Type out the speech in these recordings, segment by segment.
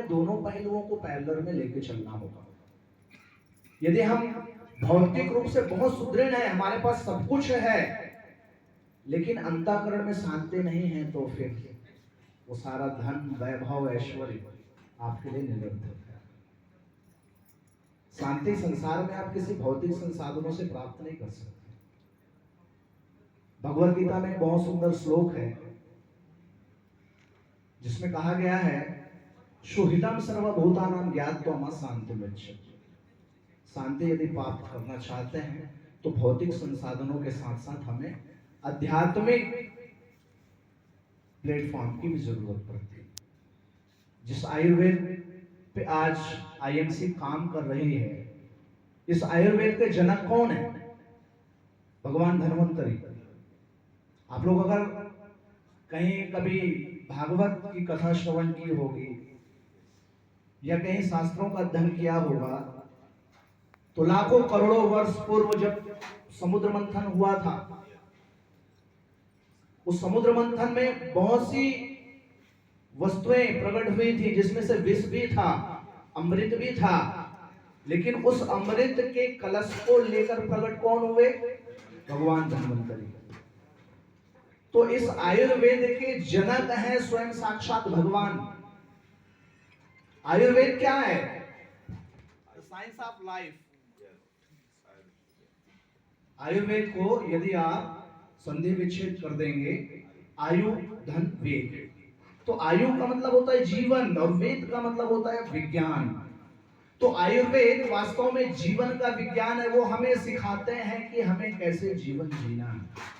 दोनों पहलुओं को पैरेलल में लेके चलना होगा। यदि हम भौतिक रूप से बहुत सुदृढ़ हैं, हमारे पास सब कुछ है, लेकिन अंतःकरण में शांति नहीं है, तो फिर वो सारा धन, वैभव, ऐश्वर्य आपके लिए निरर्थक है। शांति संसार में आप किसी भौतिक संसाधनों से प्राप्त नहीं कर सकते। भगवद गीता में बहुत सुंदर श्लोक है जिसमें कहा गया है, शुहितम सर्वभूतानां ज्ञात्वा शान्तिमृच्छति। शांति यदि प्राप्त करना चाहते हैं तो भौतिक संसाधनों के साथ साथ हमें आध्यात्मिक प्लेटफॉर्म की भी जरूरत पड़ती है। जिस आयुर्वेद पे आज आईएमसी काम कर रही है, इस आयुर्वेद के जनक कौन है? भगवान धन्वंतरी। आप लोग अगर कहीं कभी भागवत की कथा श्रवण की होगी या कहीं शास्त्रों का अध्ययन किया होगा, तो लाखों करोड़ों वर्ष पूर्व जब समुद्र मंथन हुआ था, उस समुद्र मंथन में बहुत सी वस्तुएं प्रकट हुई थी, जिसमें से विष भी था, अमृत भी था, लेकिन उस अमृत के कलश को लेकर प्रकट कौन हुए? भगवान धन्वंतरी। तो इस आयुर्वेद के जनक हैं स्वयं साक्षात भगवान। आयुर्वेद क्या है? Science of life. आयुर्वेद को यदि आप संधि विच्छेद कर देंगे, आयु धन वेद, तो आयु का मतलब होता है जीवन और वेद का मतलब होता है विज्ञान। तो आयुर्वेद वास्तव में जीवन का विज्ञान है। वो हमें सिखाते हैं कि हमें कैसे जीवन जीना है,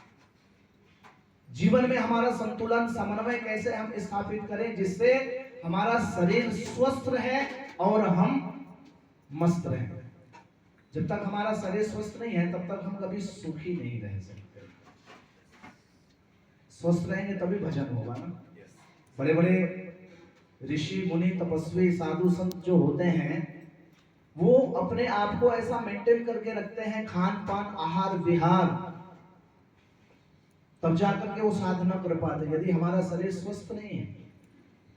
जीवन में हमारा संतुलन, समन्वय कैसे हम स्थापित करें, जिससे हमारा शरीर स्वस्थ रहे और हम मस्त रहें। जब तक हमारा शरीर स्वस्थ नहीं है, तब तक हम कभी सुखी नहीं रह सकते। स्वस्थ रहेंगे तभी भजन होगा ना। बड़े बड़े ऋषि मुनि, तपस्वी, साधु संत जो होते हैं, वो अपने आप को ऐसा मेंटेन करके रखते हैं, खान पान, आहार विहार, तब जाकर के वो साधना कर पाते। यदि हमारा शरीर स्वस्थ नहीं है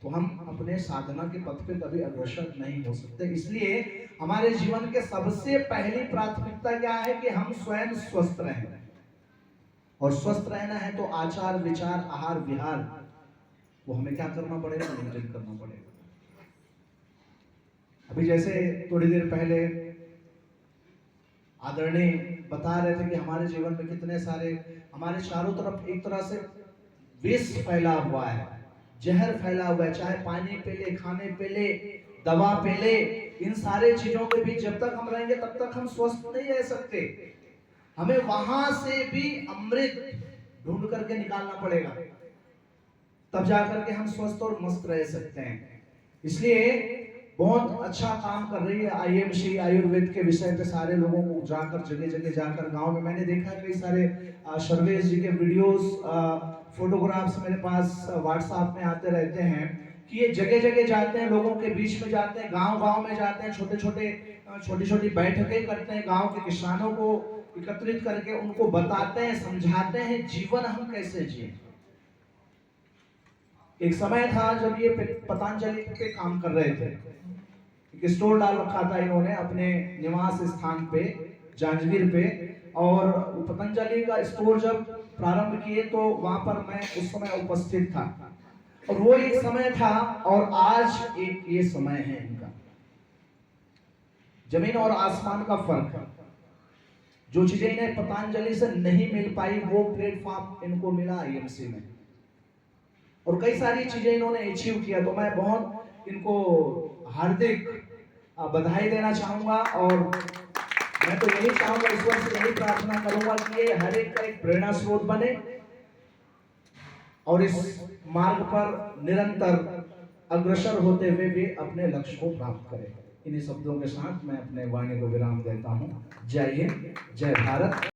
तो हम अपने साधना के पथ पे कभी अग्रसर नहीं हो सकते। इसलिए हमारे जीवन के सबसे पहली प्राथमिकता क्या है कि हम स्वयं स्वस्थ रहें, और स्वस्थ रहना है तो आचार विचार, आहार विहार, वो हमें क्या करना पड़ेगा? नियंत्रित करना पड़ेगा। अभी जैसे थोड़ी देर पहले आदरणीय बता रहे थे कि हमारे जीवन में कितने सारे, हमारे चारों तरफ एक तरह से विष फैला हुआ है, जहर फैला हुआ है, चाहे पानी पे ले, खाने पे ले, दवा पे ले, इन सारे चीजों के बीच जब तक हम रहेंगे तब तक हम स्वस्थ नहीं रह सकते। हमें वहां से भी अमृत ढूंढ करके निकालना पड़ेगा, तब जाकर के हम स्वस्थ और मस्त रह सकते हैं। इसलिए बहुत अच्छा काम कर रही है आईएमसी आयुर्वेद के विषय पे। सारे लोगों को जाकर, जगह जगह जाकर, गांव में मैंने देखा है कई सारे सर्वेश जी के वीडियोस, फोटोग्राफ्स मेरे पास व्हाट्सएप में आते रहते हैं कि ये जगह जगह जाते हैं, लोगों के बीच में जाते हैं, गांव गांव में जाते हैं, छोटी छोटी बैठकें करते हैं, गांव के किसानों को एकत्रित करके उनको बताते हैं, समझाते हैं जीवन हम कैसे जिए। एक समय था जब ये पतंजलि पे काम कर रहे थे, एक स्टोर डाल रखा था इन्होंने अपने निवास स्थान पे, जांजगीर पे, और पतंजलि का स्टोर जब प्रारंभ किए तो वहां पर मैं उस समय उपस्थित था। और वो एक समय था और आज एक ये समय है इनका, जमीन और आसमान का फर्क है। जो चीजें इन्हें पतंजलि से नहीं मिल पाई, वो प्लेटफॉर्म इनको मिला आईएमसी में, और कई सारी चीजें इन्होंने अचीव किया। तो मैं बहुत इनको हार्दिक बधाई देना चाहूंगा, और मैं तो यही चाहूंगा, ईश्वर से यही प्रार्थना करूंगा कि ये हर एक का एक प्रेरणा स्रोत बने और इस मार्ग पर निरंतर अग्रसर होते हुए भी अपने लक्ष्य को प्राप्त करें। इन्हीं शब्दों के साथ मैं अपने वाणी को विराम देता हूं। जय हिंद, जय भारत।